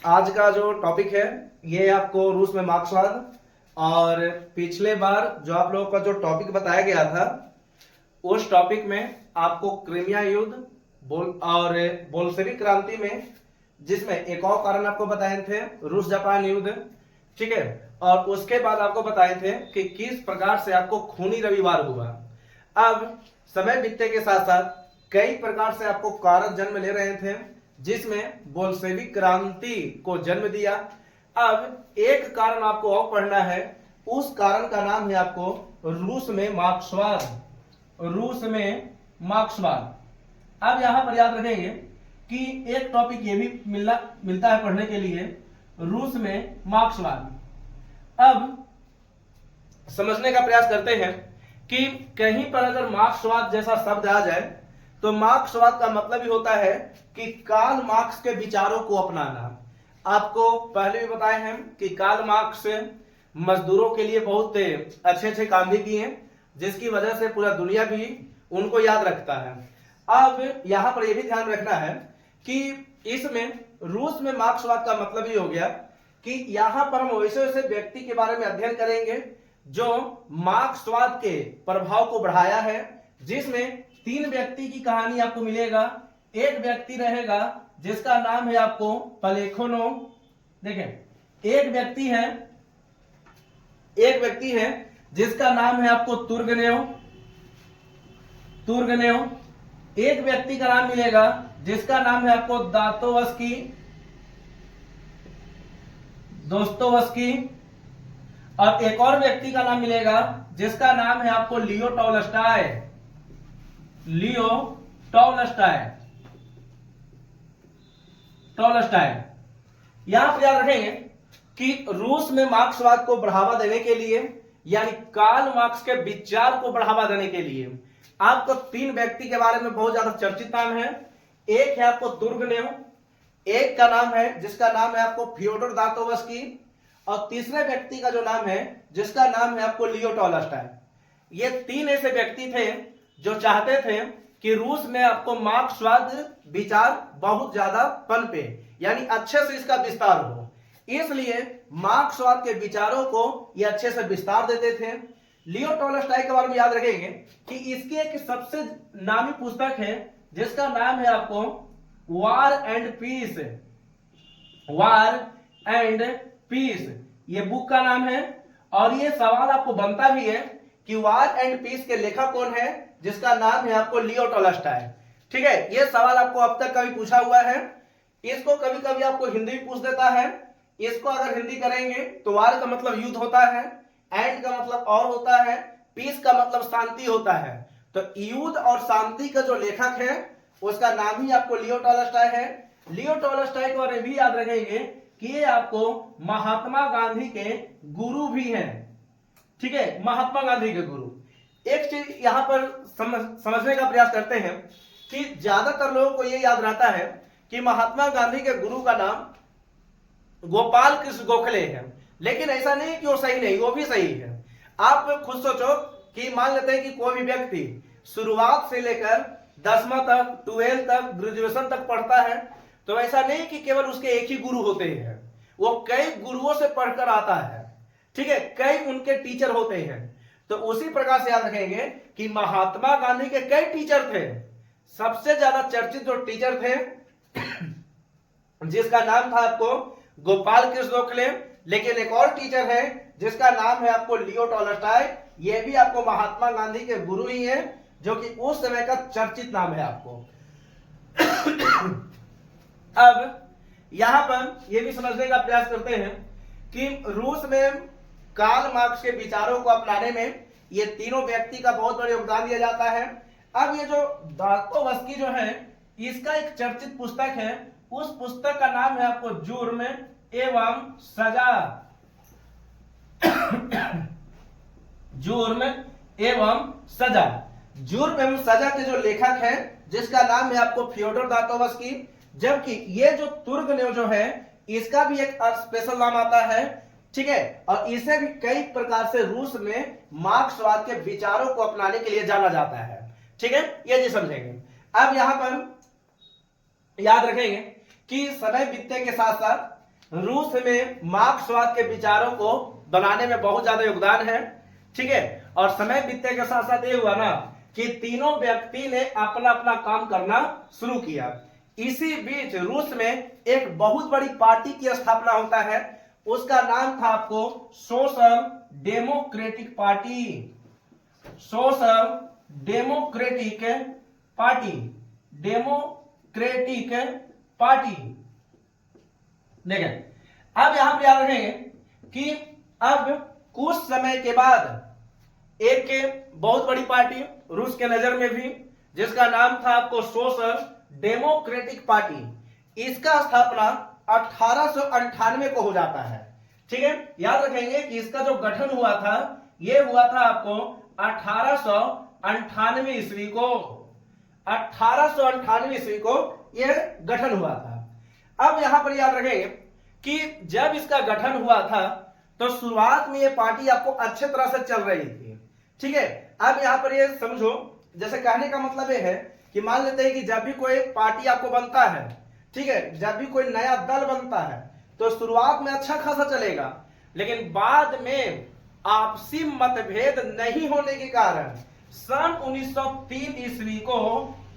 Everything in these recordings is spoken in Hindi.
आज का जो टॉपिक है ये आपको रूस में मार्क्सवाद। और पिछले बार जो आप लोगों का जो टॉपिक बताया गया था उस टॉपिक में आपको क्रीमिया युद्ध और बोल्शेविक क्रांति में, जिसमें एक और कारण आपको बताए थे रूस जापान युद्ध, ठीक है। और उसके बाद आपको बताए थे कि किस प्रकार से आपको खूनी रविवार हुआ। अब समय बीतने के साथ साथ कई प्रकार से आपको कारक जन्म ले रहे थे जिसमें बोल्शेविक क्रांति को जन्म दिया। अब एक कारण आपको और पढ़ना है, उस कारण का नाम है आपको रूस में मार्क्सवाद। रूस में मार्क्सवाद। अब यहां पर याद रखेंगे कि एक टॉपिक ये भी मिलता है पढ़ने के लिए, रूस में मार्क्सवाद। अब समझने का प्रयास करते हैं कि कहीं पर अगर मार्क्सवाद जैसा शब्द आ जाए तो मार्क्सवाद का मतलब ही होता है कि कार्ल मार्क्स के विचारों को अपनाना। आपको पहले भी बताए हैं कि कार्ल मार्क्स मजदूरों के लिए बहुत अच्छे अच्छे काम भी किए, जिसकी वजह से पूरा दुनिया भी उनको याद रखता है। अब यहां पर यह भी ध्यान रखना है कि इसमें रूस में मार्क्सवाद का मतलब ही हो गया कि यहां पर हम वैसे वैसे व्यक्ति के बारे में अध्ययन करेंगे जो मार्क्सवाद के प्रभाव को बढ़ाया है, जिसमें 3 व्यक्ति की कहानी आपको मिलेगा। एक व्यक्ति रहेगा जिसका नाम है आपको प्लेखोनोव। देखें, एक व्यक्ति है जिसका नाम है आपको तुर्गनेव। एक व्यक्ति का नाम मिलेगा जिसका नाम है आपको दोस्तोवस्की। और एक और व्यक्ति का नाम मिलेगा जिसका नाम है आपको लियो टॉलस्टाय। यहां पर याद रखेंगे कि रूस में मार्क्सवाद को बढ़ावा देने के लिए, यानी कार्ल मार्क्स के विचार को बढ़ावा देने के लिए आपको 3 व्यक्ति के बारे में बहुत ज्यादा चर्चित नाम है। एक है आपको तुर्गनेव, एक का नाम है जिसका नाम है आपको फ्योडोर दास्तोवस्की, और तीसरे व्यक्ति का जो नाम है जिसका नाम है आपको लियो टॉलस्टाय। ये 3 ऐसे व्यक्ति थे जो चाहते थे कि रूस में आपको मार्क्सवाद विचार बहुत ज्यादा पनपे, यानी अच्छे से इसका विस्तार हो। इसलिए मार्क्सवाद के विचारों को ये अच्छे से विस्तार देते थे। लियो टॉलस्टाय के बारे में याद रखेंगे कि इसकी एक सबसे नामी पुस्तक है जिसका नाम है आपको वार एंड पीस। ये बुक का नाम है। और ये सवाल आपको बनता भी है कि वार एंड पीस के लेखक कौन है, जिसका नाम है आपको लियो टॉलस्टाय। ठीक है, ये सवाल आपको अब तक कभी पूछा हुआ है। इसको कभी कभी आपको हिंदी भी पूछ देता है। इसको अगर हिंदी करेंगे तो वार का मतलब युद्ध होता है, एंड का मतलब और होता है, पीस का मतलब शांति होता है। तो युद्ध और शांति का जो लेखक है उसका नाम ही आपको लियो टॉलस्टाय है। लियो टॉलस्टाय के बारे में भी याद रखेंगे कि ये आपको महात्मा गांधी के गुरु भी हैं। ठीक है, महात्मा गांधी के गुरु। एक चीज यहां पर समझने का प्रयास करते हैं कि ज्यादातर लोगों को यह याद रहता है कि महात्मा गांधी के गुरु का नाम गोपाल कृष्ण गोखले है, लेकिन ऐसा नहीं कि वो सही नहीं, वो भी सही है। आप खुद सोचो कि मान लेते हैं कि कोई भी व्यक्ति शुरुआत से लेकर 10वां तक, 12 तक, ग्रेजुएशन तक पढ़ता है, तो ऐसा नहीं कि केवल उसके एक ही गुरु होते हैं, वो कई गुरुओं से पढ़कर आता है। ठीक है, कई उनके टीचर होते हैं। तो उसी प्रकार से याद रखेंगे कि महात्मा गांधी के कई टीचर थे। सबसे ज्यादा चर्चित जो टीचर थे जिसका नाम था आपको गोपाल कृष्ण गोखले, लेकिन एक और टीचर है जिसका नाम है आपको लियो टॉलस्टाय। ये भी आपको महात्मा गांधी के गुरु ही है, जो कि उस समय का चर्चित नाम है आपको। अब यहां पर यह भी समझने का प्रयास करते हैं कि रूस में कार्ल मार्क्स के विचारों को अपनाने में ये तीनों व्यक्ति का बहुत बड़ा योगदान दिया जाता है। अब ये जो दास्तोवस्की जो है, इसका एक चर्चित पुस्तक है। उस पुस्तक का नाम है आपको जुर्म एवं सजा। जुर्म एवं सजा के जो लेखक है जिसका नाम है आपको फ्योडोर दास्तोवस्की। जबकि ये जो तुर्गनेव जो है इसका भी एक स्पेशल नाम आता है। ठीक है, और इसे भी कई प्रकार से रूस में मार्क्सवाद के विचारों को अपनाने के लिए जाना जाता है। ठीक है, ये जी समझेंगे। अब यहां पर याद रखेंगे कि समय बीतने के साथ साथ रूस में मार्क्सवाद के विचारों को बनाने में बहुत ज्यादा योगदान है। ठीक है, और समय बीतने के साथ साथ ये हुआ ना कि तीनों व्यक्ति ने अपना अपना काम करना शुरू किया। इसी बीच रूस में एक बहुत बड़ी पार्टी की स्थापना होता है, उसका नाम था आपको social democratic party. Social democratic party, democratic party. देखें, अब यहां पर याद रखेंगे कि अब कुछ समय के बाद एक बहुत बड़ी पार्टी रूस के नजर में भी, जिसका नाम था आपको सोशल डेमोक्रेटिक पार्टी, इसका स्थापना 1898 को हो जाता है। ठीक है, याद रखेंगे कि इसका जो गठन हुआ था यह हुआ था आपको 1898 ईस्वी को। 1898 ईस्वी को यह गठन हुआ था। अब यहां पर याद रखेंगे कि जब इसका गठन हुआ था तो शुरुआत में यह पार्टी आपको अच्छे तरह से चल रही थी। ठीक है, अब यहां पर यह समझो, जैसे कहने का मतलब यह है कि मान लेते हैं कि जब भी कोई पार्टी आपको बनता है, ठीक है, जब भी कोई नया दल बनता है तो शुरुआत में अच्छा खासा चलेगा, लेकिन बाद में आपसी मतभेद नहीं होने के कारण सन 1903 ईस्वी को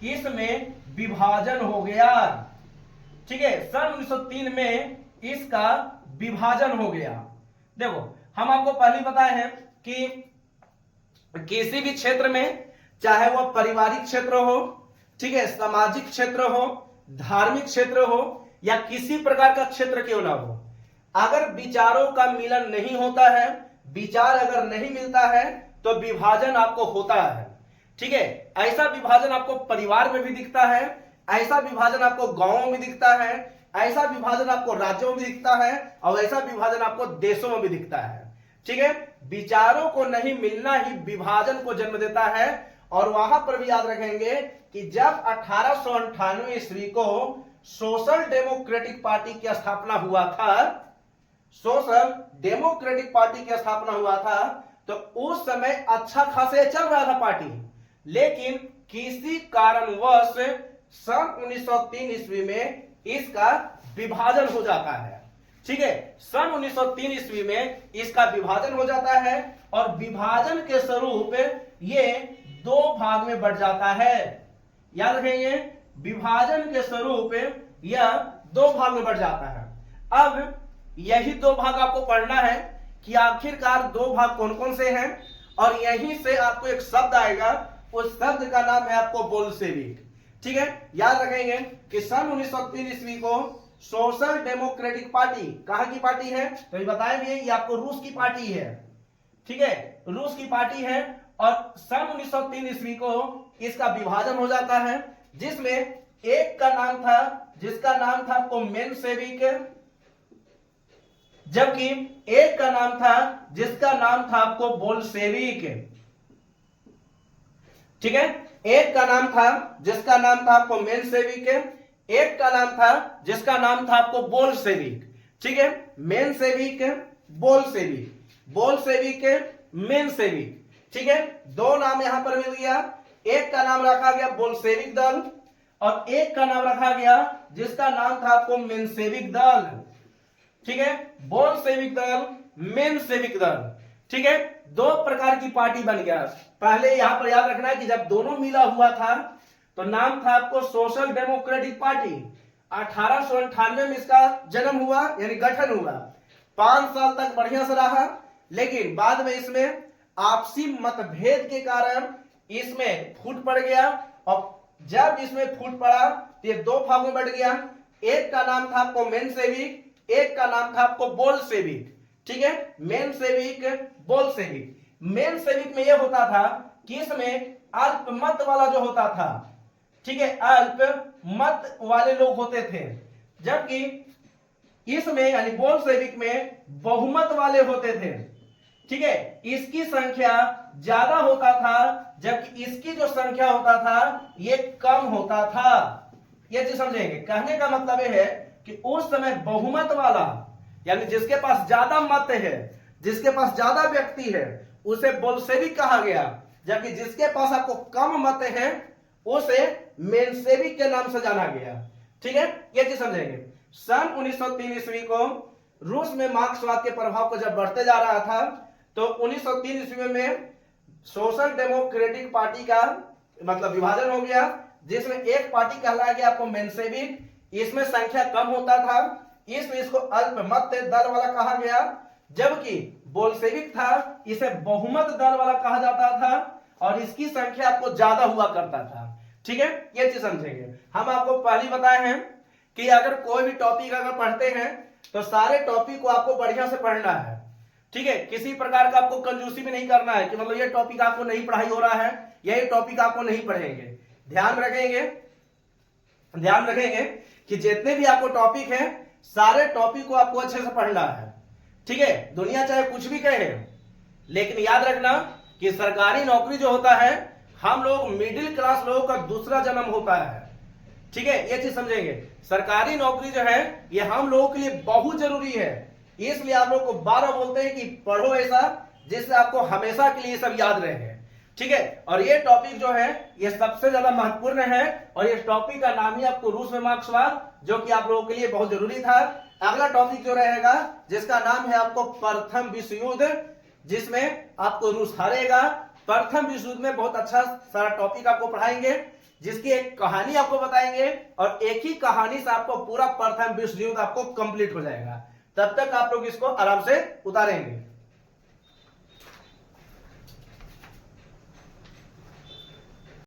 इसमें विभाजन हो गया। ठीक है, सन 1903 में इसका विभाजन हो गया। देखो, हम आपको पहले बताए हैं कि किसी भी क्षेत्र में, चाहे वह पारिवारिक क्षेत्र हो, ठीक है, सामाजिक क्षेत्र हो, धार्मिक क्षेत्र हो या किसी प्रकार का क्षेत्र क्यों ना हो, अगर विचारों का मिलन नहीं होता है, विचार अगर नहीं मिलता है तो विभाजन आपको होता है। ठीक है, ऐसा विभाजन आपको परिवार में भी दिखता है, ऐसा विभाजन आपको गांवों में दिखता है, ऐसा विभाजन आपको राज्यों में दिखता है, और ऐसा विभाजन आपको देशों में भी दिखता है। ठीक है, विचारों को नहीं मिलना ही विभाजन को जन्म देता है। और वहां पर भी याद रखेंगे कि जब 1898 ईस्वी को सोशल डेमोक्रेटिक पार्टी की स्थापना हुआ था, सोशल डेमोक्रेटिक पार्टी की स्थापना हुआ था, तो उस समय अच्छा खासे चल रहा था पार्टी, लेकिन किसी कारणवश सन 1903 ईस्वी में इसका विभाजन हो जाता है। ठीक है, सन 1903 ईस्वी में इसका विभाजन हो जाता है और विभाजन के स्वरूप ये दो भाग में बढ़ जाता है। याद रखेंगे, विभाजन के स्वरूप यह दो भाग में बढ़ जाता है। अब यही दो भाग आपको पढ़ना है कि आखिरकार दो भाग कौन कौन से हैं, और यहीं से आपको एक शब्द आएगा, उस शब्द का नाम है आपको बोल्शेविक। ठीक है, याद रखेंगे कि सन 1903 ईस्वी को सोशल डेमोक्रेटिक पार्टी कहां की पार्टी है, तो ये बताए भी ये आपको रूस की पार्टी है। ठीक है, रूस की पार्टी है, और सन 1903 ईस्वी को इसका विभाजन हो जाता है, जिसमें एक का नाम था, जिसका नाम था आपको मेनशेविक, जबकि एक का नाम था जिसका नाम था आपको बोल्शेविक। ठीक है, एक का नाम था जिसका नाम था आपको मेनशेविक, एक का नाम था जिसका नाम था आपको बोल्शेविक। ठीक है, मेनशेविक, बोल्शेविक, बोल्शेविक, मेनशेविक। ठीक है, दो नाम यहां पर मिल गया, एक का नाम रखा गया बोल्शेविक दल और एक का नाम रखा गया जिसका नाम था आपको मेनशेविक दल। ठीक है, बोल्शेविक दल, मेनशेविक दल। ठीक है, दो प्रकार की पार्टी बन गया। पहले यहां पर याद रखना है कि जब दोनों मिला हुआ था तो नाम था आपको सोशल डेमोक्रेटिक पार्टी। 1898 में इसका जन्म हुआ, यानी गठन हुआ। 5 साल तक बढ़िया से रहा, लेकिन बाद में इसमें आपसी मतभेद के कारण इसमें फूट पड़ गया, और जब इसमें फूट पड़ा तो ये दो भाग में बढ़ गया। एक का नाम था आपको मेनशेविक, एक का नाम था आपको बोल्शेविक। ठीक है, मेनशेविक, बोल्शेविक। मेनशेविक में यह होता था कि इसमें अल्पमत वाला जो होता था, ठीक है, अल्पमत वाले लोग होते थे, जबकि इसमें यानी बोल्शेविक में बहुमत वाले होते थे। ठीक है, इसकी संख्या ज्यादा होता था, जबकि इसकी जो संख्या होता था ये कम होता था। ये चीज समझेंगे, कहने का मतलब यह है कि उस समय बहुमत वाला, यानी जिसके पास ज्यादा मत है, जिसके पास ज्यादा व्यक्ति है, उसे बोल्शेविक कहा गया, जबकि जिसके पास आपको कम मत है उसे मेनशेविक के नाम से जाना गया। ठीक है, ये चीज समझेंगे। सन 1903 ईस्वी को रूस में मार्क्सवाद के प्रभाव को जब बढ़ते जा रहा था, तो 1903 ईस्वी में सोशल डेमोक्रेटिक पार्टी का मतलब विभाजन हो गया, जिसमें एक पार्टी कहलाया गया आपको मेंशेविक। इसमें संख्या कम होता था, इसलिए इसको अल्पमत दल वाला कहा गया, जबकि बोल्शेविक था, इसे बहुमत दल वाला कहा जाता था और इसकी संख्या आपको ज्यादा हुआ करता था। ठीक है, ये चीज समझेंगे। हम आपको पहले बताए हैं कि अगर कोई भी टॉपिक अगर पढ़ते हैं तो सारे टॉपिक को आपको बढ़िया से पढ़ना है। ठीक है, किसी प्रकार का आपको कंजूसी भी नहीं करना है कि मतलब ये टॉपिक आपको नहीं पढ़ाई हो रहा है, यही टॉपिक आपको नहीं पढ़ेंगे। ध्यान रखेंगे कि जितने भी आपको टॉपिक है, सारे टॉपिक को आपको अच्छे से पढ़ना है। ठीक है, दुनिया चाहे कुछ भी कहे, लेकिन याद रखना कि सरकारी नौकरी जो होता है, हम लोग मिडिल क्लास लोगों का दूसरा जन्म होता है। ठीक है, ये चीज समझेंगे। सरकारी नौकरी जो है ये हम लोगों के लिए बहुत जरूरी है, इसलिए आप लोग को बार बार बोलते हैं कि पढ़ो ऐसा जिससे आपको हमेशा के लिए सब याद रहे। ठीक है, और ये टॉपिक जो है ये सबसे ज्यादा महत्वपूर्ण है, और ये टॉपिक का नाम ही आपको रूस में मार्क्सवाद, जो कि आप लोगों के लिए बहुत जरूरी था। अगला टॉपिक जो रहेगा जिसका नाम है आपको प्रथम विश्व युद्ध, जिसमें आपको रूस हारेगा। प्रथम विश्व युद्ध में बहुत अच्छा सारा टॉपिक आपको पढ़ाएंगे, जिसकी एक कहानी आपको बताएंगे, और एक ही कहानी से आपको पूरा प्रथम विश्व युद्ध आपको कंप्लीट हो जाएगा। तब तक आप लोग इसको आराम से उतारेंगे।